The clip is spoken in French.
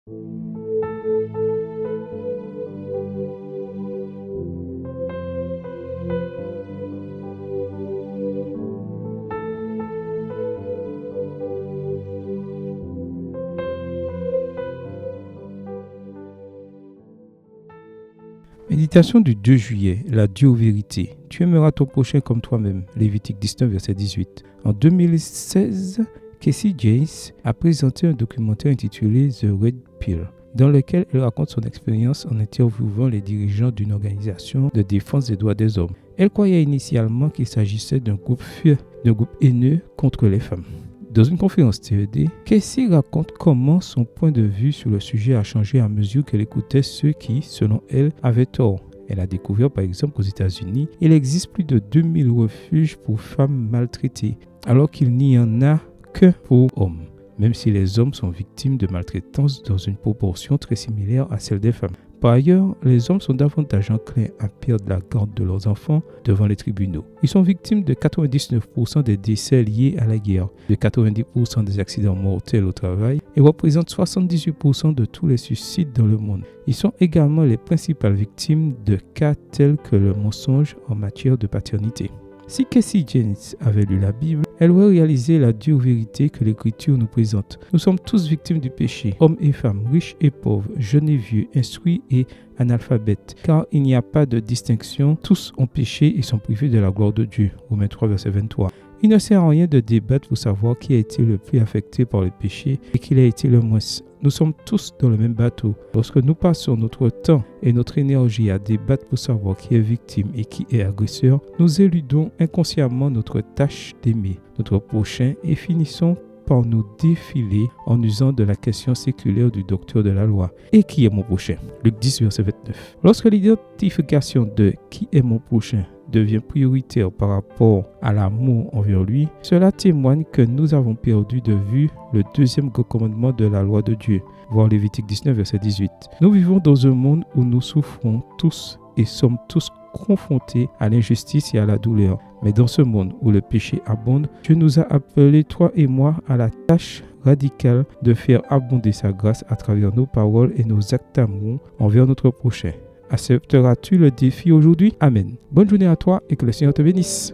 Méditation du 2 juillet, la Dieu-vérité. Tu aimeras ton prochain comme toi-même. Lévitique 19, verset 18. En 2016, Casey James a présenté un documentaire intitulé The Red Pill, dans lequel elle raconte son expérience en interviewant les dirigeants d'une organisation de défense des droits des hommes. Elle croyait initialement qu'il s'agissait d'un groupe haineux contre les femmes. Dans une conférence TED, Casey raconte comment son point de vue sur le sujet a changé à mesure qu'elle écoutait ceux qui, selon elle, avaient tort. Elle a découvert par exemple qu'aux États-Unis, il existe plus de 2000 refuges pour femmes maltraitées, alors qu'il n'y en a que pour hommes, même si les hommes sont victimes de maltraitance dans une proportion très similaire à celle des femmes. Par ailleurs, les hommes sont davantage enclins à perdre la garde de leurs enfants devant les tribunaux. Ils sont victimes de 99% des décès liés à la guerre, de 90% des accidents mortels au travail et représentent 78% de tous les suicides dans le monde. Ils sont également les principales victimes de cas tels que le mensonge en matière de paternité. Si Casey James avait lu la Bible, elle aurait réalisé la dure vérité que l'Écriture nous présente. Nous sommes tous victimes du péché, hommes et femmes, riches et pauvres, jeunes et vieux, instruits et analphabètes, car il n'y a pas de distinction, tous ont péché et sont privés de la gloire de Dieu. Romains 3, verset 23. Il ne sert à rien de débattre pour savoir qui a été le plus affecté par le péché et qui l'a été le moins. Nous sommes tous dans le même bateau. Lorsque nous passons notre temps et notre énergie à débattre pour savoir qui est victime et qui est agresseur, nous éludons inconsciemment notre tâche d'aimer notre prochain et finissons par nous défiler en usant de la question séculaire du docteur de la loi. Et qui est mon prochain? Luc 10, verset 29. Lorsque l'identification de qui est mon prochain devient prioritaire par rapport à l'amour envers lui, cela témoigne que nous avons perdu de vue le deuxième commandement de la loi de Dieu, voir Lévitique 19, verset 18. Nous vivons dans un monde où nous souffrons tous et sommes tous confrontés à l'injustice et à la douleur. Mais dans ce monde où le péché abonde, Dieu nous a appelés, toi et moi, à la tâche radicale de faire abonder sa grâce à travers nos paroles et nos actes d'amour envers notre prochain. Accepteras-tu le défi aujourd'hui? Amen. Bonne journée à toi et que le Seigneur te bénisse.